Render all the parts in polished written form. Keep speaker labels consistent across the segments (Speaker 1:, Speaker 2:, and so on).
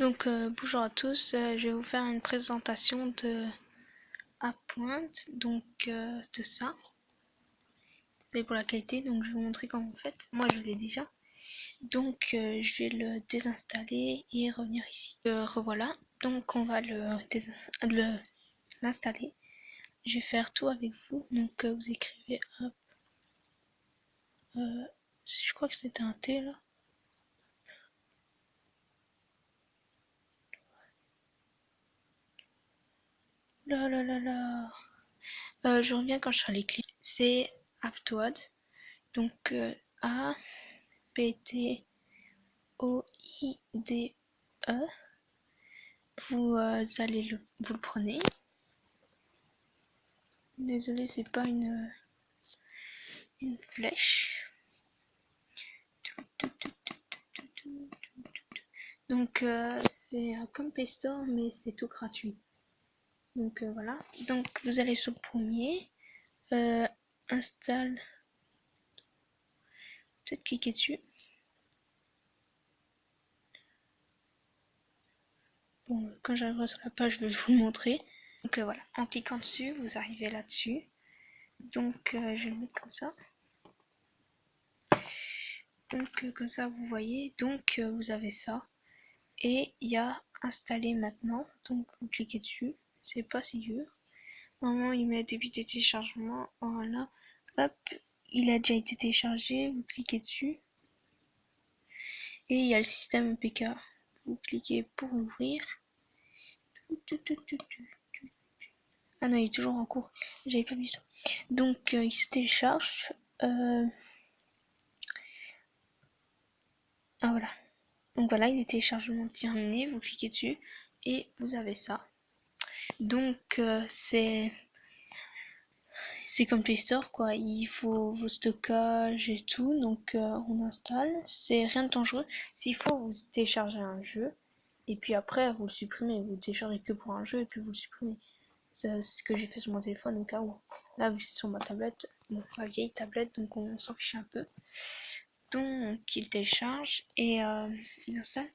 Speaker 1: Donc bonjour à tous, je vais vous faire une présentation de Appoint, donc de ça. Désolé pour la qualité, donc je vais vous montrer comment vous faites. Moi je l'ai déjà. Donc je vais le désinstaller et revenir ici. Revoilà, donc on va l'installer. Je vais faire tout avec vous, donc vous écrivez hop. Je crois que c'était un T là. Là là là là. Je reviens quand je serai les clics. C'est Aptoad. Donc A P T O I D E. Vous allez vous le prenez. Désolé, c'est pas une flèche. Donc c'est comme Play Store, mais c'est tout gratuit. Donc voilà. Donc vous allez sur le premier, installe. Peut-être cliquer dessus. Bon, quand j'arriverai sur la page, je vais vous le montrer. Donc voilà, en cliquant dessus, vous arrivez là-dessus. Donc je vais le mettre comme ça. Donc comme ça, vous voyez. Donc vous avez ça. Et il y a installer maintenant. Donc vous cliquez dessus. C'est pas si dur. Normalement, il met début de téléchargement. Voilà. Hop, il a déjà été téléchargé. Vous cliquez dessus. Et il y a le système EPK. Vous cliquez pour l'ouvrir. Ah non, il est toujours en cours. J'avais pas vu ça. Donc, il se télécharge. Ah voilà. Donc voilà, il est téléchargement terminé. Vous cliquez dessus et vous avez ça. Donc, c'est comme Play Store quoi. Il faut vos stockages et tout. Donc, on installe. C'est rien de dangereux. S'il faut, vous téléchargez un jeu. Et puis après, vous le supprimez. Vous le téléchargez que pour un jeu et puis vous le supprimez. C'est ce que j'ai fait sur mon téléphone au cas où. Là, vu que c'est sur ma tablette, ma vieille tablette, donc on s'en fiche un peu. Donc, il télécharge et il installe.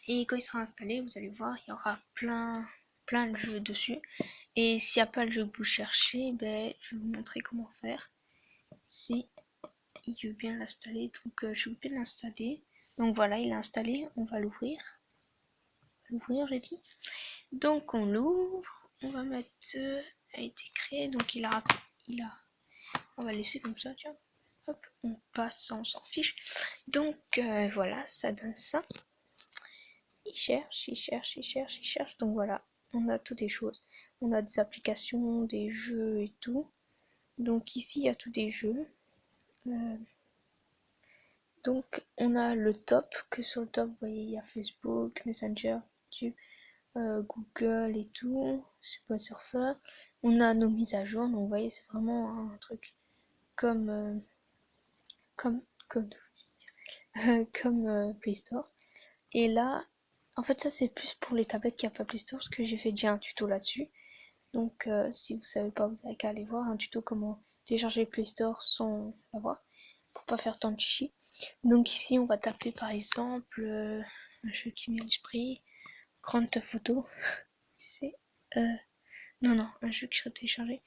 Speaker 1: Et quand il sera installé, vous allez voir, il y aura plein de jeux dessus. Et s'il n'y a pas le jeu que vous cherchez, ben, je vais vous montrer comment faire. Si il veut bien l'installer. Donc, je vais bien l'installer. Donc voilà, il est installé. On va l'ouvrir. L'ouvrir, j'ai dit. Donc, on l'ouvre. On va mettre a été créé. Donc, on va laisser comme ça, tiens. Hop, on passe, on s'en fiche. Donc, voilà, ça donne ça. Il cherche. Donc voilà, on a toutes des choses. On a des applications, des jeux et tout. Donc ici, il y a tous des jeux. Donc on a le top, que sur le top, vous voyez, il y a Facebook, Messenger, YouTube, Google et tout. Super Surfer. On a nos mises à jour, donc vous voyez, c'est vraiment un truc comme Play Store. Et là, en fait, ça c'est plus pour les tablettes qui n'ont pas Play Store, parce que j'ai fait déjà un tuto là-dessus. Donc, si vous savez pas, vous avez qu'à aller voir un tuto comment télécharger Play Store sans l'avoir, pour pas faire tant de chichi. Donc ici, on va taper par exemple un jeu qui met l'esprit, Grande Photo. C'est non, un jeu que je vais télécharger.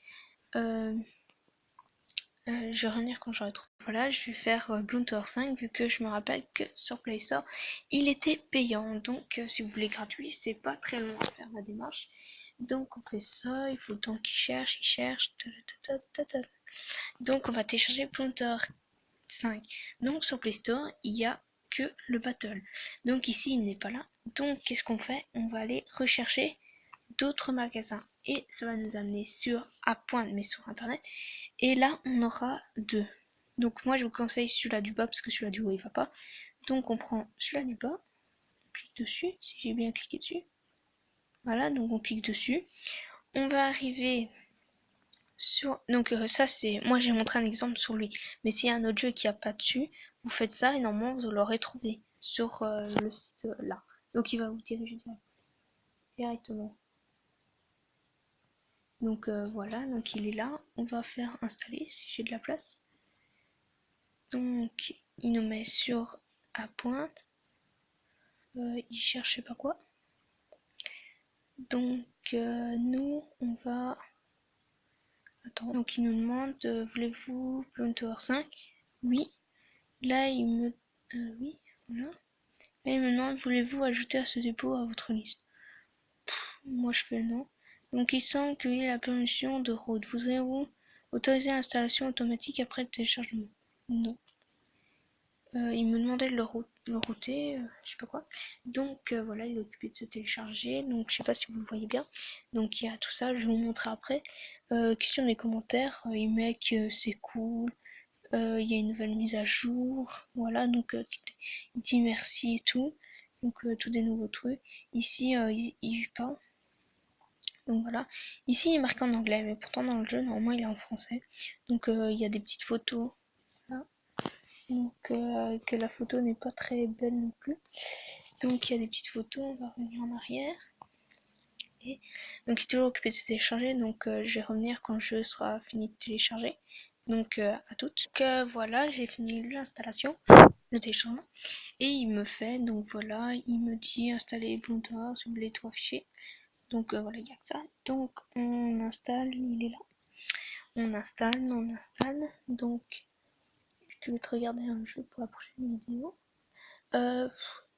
Speaker 1: Je vais revenir quand j'aurai trouvé. Voilà, je vais faire Bloom Tower 5 vu que je me rappelle que sur Play Store il était payant. Donc si vous voulez gratuit, c'est pas très long à faire la démarche. Donc on fait ça, il faut le temps qu'il cherche. Donc on va télécharger Bloom Tower 5. Donc sur Play Store, il n'y a que le battle. Donc ici il n'est pas là. Donc qu'est-ce qu'on fait? On va aller rechercher d'autres magasins et ça va nous amener sur Appoint mais sur internet. Et là, on aura deux. Donc moi, je vous conseille celui-là du bas parce que celui-là du haut, il va pas. Donc on prend celui-là du bas, on clique dessus, si j'ai bien cliqué dessus. Voilà, donc on clique dessus. On va arriver sur... Donc ça, c'est... Moi, j'ai montré un exemple sur lui. Mais s'il y a un autre jeu qui a pas dessus, vous faites ça et normalement, vous l'aurez trouvé sur le site là. Donc il va vous diriger directement. Donc voilà, donc il est là. On va faire installer si j'ai de la place. Donc il nous met sur Appoint. il cherche je sais pas quoi. Donc nous on va... Attends, donc il nous demande voulez-vous Bloom Tower 5? Oui. Là il me... oui, voilà. Là il me demande voulez-vous ajouter à ce dépôt à votre liste? Moi je fais non. Donc il semble qu'il y ait la permission de route. Voudriez-vous autoriser l'installation automatique après le téléchargement? Non. Il me demandait de le router, je sais pas quoi. Donc voilà, il est occupé de se télécharger. Donc je sais pas si vous le voyez bien. Donc il y a tout ça, je vais vous montrer après. Question des commentaires, il met que c'est cool. Il y a une nouvelle mise à jour. Voilà, donc il dit merci et tout. Donc tous des nouveaux trucs. Ici, il parle. Donc voilà. Ici, il est marqué en anglais, mais pourtant dans le jeu, normalement, il est en français. Donc il y a des petites photos. Là. Donc que la photo n'est pas très belle non plus. Donc il y a des petites photos, on va revenir en arrière. Et donc il est toujours occupé de se télécharger, donc je vais revenir quand le jeu sera fini de télécharger. Donc à toutes. Donc voilà, j'ai fini l'installation, le téléchargement. Et il me fait, donc voilà, il me dit installer Bloomtower sur les 3 fichiers. Donc voilà, il n'y a que ça. Donc on installe, il est là. On installe. Donc je vais te regarder un jeu pour la prochaine vidéo.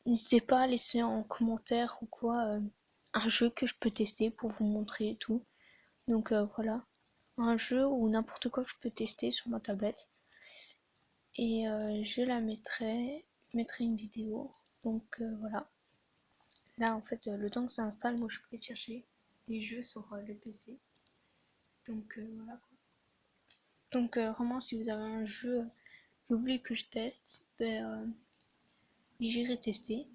Speaker 1: N'hésitez pas à laisser en commentaire ou quoi un jeu que je peux tester pour vous montrer et tout. Donc voilà, un jeu ou n'importe quoi que je peux tester sur ma tablette. Et je la mettrai une vidéo. Donc voilà. Là en fait, le temps que ça installe, moi je peux chercher des jeux sur le PC. Donc voilà quoi. Donc vraiment si vous avez un jeu que vous voulez que je teste, ben j'irai tester.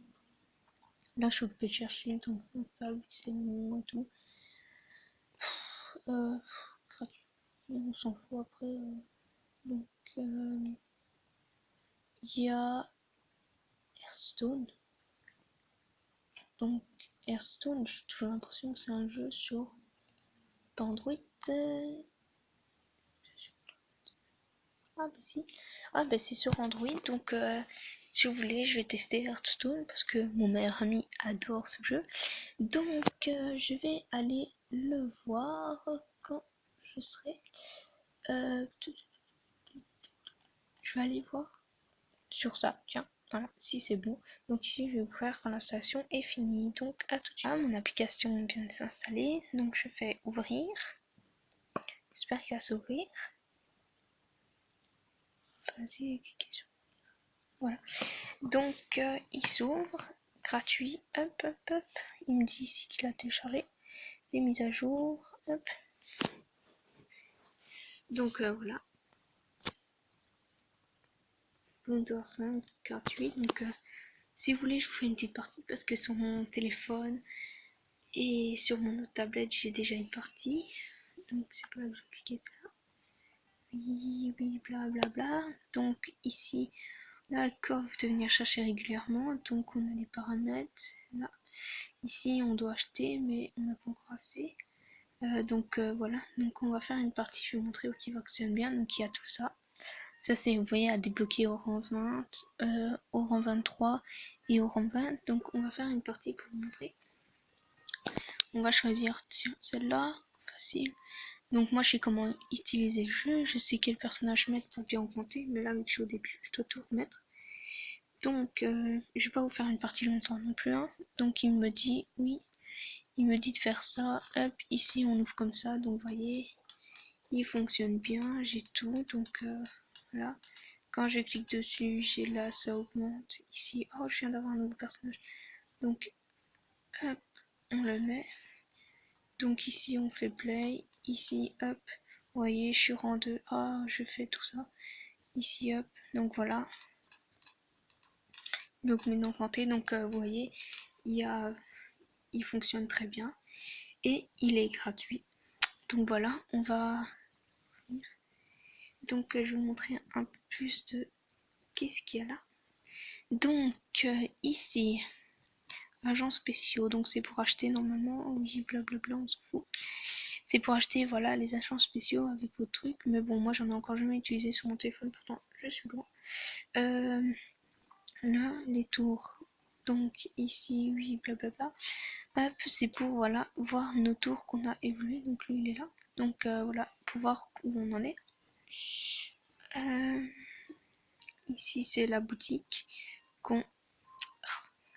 Speaker 1: Là, je suis occupée de chercher, donc ça installe, c'est bon et tout. Gratuit, on s'en fout après. Donc, il y a Hearthstone. Donc, Hearthstone, j'ai toujours l'impression que c'est un jeu sur pas Android. Ah, bah si. Ah, bah c'est sur Android. Donc, si vous voulez, je vais tester Hearthstone parce que mon meilleur ami adore ce jeu. Donc, je vais aller le voir quand je serai. Je vais aller voir sur ça, tiens, voilà, si c'est bon. Donc ici, je vais vous faire quand l'installation est finie. Donc à tout de suite. Ah, mon application vient de s'installer, donc je fais ouvrir. J'espère qu'il va s'ouvrir. Vas-y, cliquez sur. Voilà. Donc il s'ouvre, gratuit, hop, hop, hop. Il me dit ici qu'il a téléchargé des mises à jour, hop. Donc voilà. Bloomtower 5 gratuit. Donc si vous voulez, je vous fais une petite partie parce que sur mon téléphone et sur mon autre tablette, j'ai déjà une partie. Donc c'est pas là que je vais cliquer, c'est là. Oui, oui, blablabla. Bla, bla. Donc ici, là, le corps veut venir chercher régulièrement. Donc on a les paramètres. Là. Ici, on doit acheter, mais on n'a pas encore assez. Donc voilà. Donc on va faire une partie, je vais vous montrer qui fonctionne bien. Donc il y a tout ça. Ça c'est, vous voyez, à débloquer au rang 20, au rang 23 et au rang 20. Donc on va faire une partie pour vous montrer. On va choisir celle-là, facile. Donc moi je sais comment utiliser le jeu, je sais quel personnage mettre pour bien augmenter, mais là vu que je suis au début, je dois tout remettre. Donc je vais pas vous faire une partie longtemps non plus. Hein. Donc il me dit oui, il me dit de faire ça. Hop, ici on ouvre comme ça, donc vous voyez, il fonctionne bien, j'ai tout, donc voilà. Quand je clique dessus, j'ai là, ça augmente. Ici, oh je viens d'avoir un nouveau personnage. Donc hop, on le met. Donc ici on fait play, ici hop, vous voyez je suis rang 2, ah je fais tout ça, ici hop, donc voilà, donc maintenant augmenté, donc vous voyez il fonctionne très bien et il est gratuit. Donc voilà, on va, donc je vais vous montrer un peu plus de qu'est-ce qu'il y a là. Donc ici, agents spéciaux, donc c'est pour acheter normalement, oui blablabla on s'en fout. C'est pour acheter voilà les agents spéciaux avec vos trucs, mais bon moi j'en ai encore jamais utilisé sur mon téléphone, pourtant je suis loin. Là les tours, Donc ici, oui, blablabla. Hop, c'est pour voilà voir nos tours qu'on a évolué. Donc lui il est là. Donc voilà, pour voir où on en est. Ici c'est la boutique qu'on.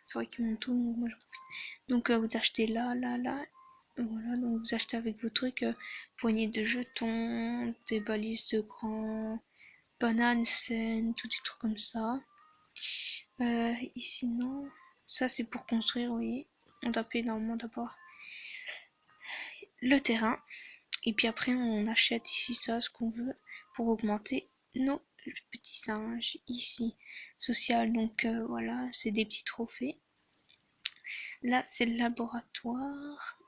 Speaker 1: C'est vrai qu'il monte tout, donc moi je profite. Donc vous achetez là, là, là. Voilà, donc vous achetez avec vos trucs poignées de jetons, des balises de grands, bananes, scènes, tout des trucs comme ça. Ici non. Ça c'est pour construire, vous voyez. On doit payer normalement d'abord le terrain. Et puis après on achète ici ça, ce qu'on veut, pour augmenter nos petits singes. Ici, social, donc voilà, c'est des petits trophées. Là c'est le laboratoire.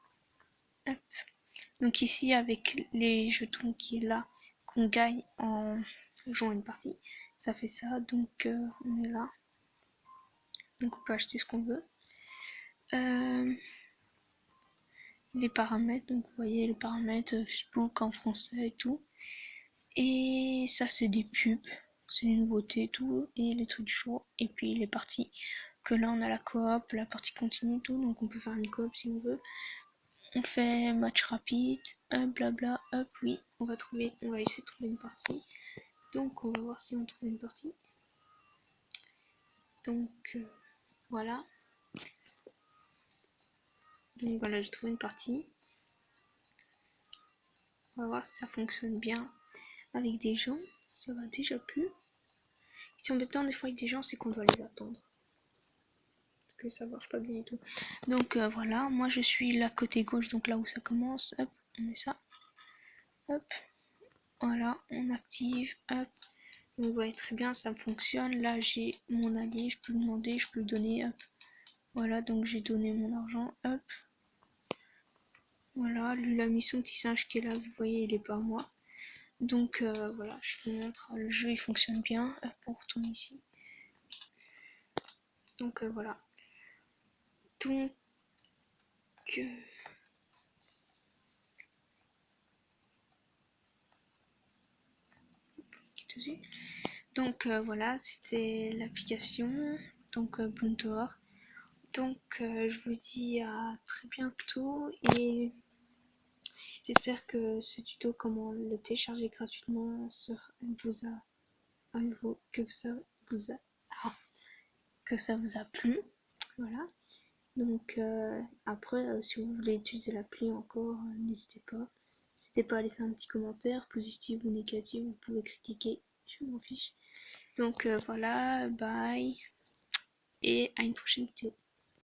Speaker 1: Hop. Donc ici avec les jetons qui est là, qu'on gagne en jouant une partie, ça fait ça. Donc on est là. Donc on peut acheter ce qu'on veut. Les paramètres, donc vous voyez les paramètres Facebook en français et tout. Et ça c'est des pubs, c'est les nouveautés et tout, et les trucs du jour. Et puis les parties, que là on a la coop, la partie continue et tout, donc on peut faire une coop si on veut. On fait match rapide, blabla, hop, oui, on va essayer de trouver une partie. Donc on va voir si on trouve une partie. Donc voilà. Donc voilà, j'ai trouvé une partie. On va voir si ça fonctionne bien avec des gens. Ça va déjà plus. Si on embêtant des fois avec des gens, c'est qu'on doit les attendre. Parce que ça marche pas bien et tout. Donc voilà, moi je suis là côté gauche, donc là où ça commence. Hop, on met ça. Hop. Voilà, on active. Hop. Donc vous voyez très bien, ça fonctionne. Là j'ai mon allié, je peux lui demander, je peux lui donner. Hop. Voilà, donc j'ai donné mon argent. Hop. Voilà, lui il a mis son petit singe qui est là, vous voyez, il est pas à moi. Donc voilà, je vous montre, le jeu il fonctionne bien. Hop, on retourne ici. Donc voilà. Donc donc voilà, c'était l'application, donc Bloomtower. Donc je vous dis à très bientôt et j'espère que ce tuto comment le télécharger gratuitement vous a que ça vous a plu. Voilà. Donc après si vous voulez utiliser l'appli encore, n'hésitez pas. N'hésitez pas à laisser un petit commentaire, positif ou négatif, vous pouvez critiquer, je m'en fiche. Donc voilà, bye et à une prochaine vidéo.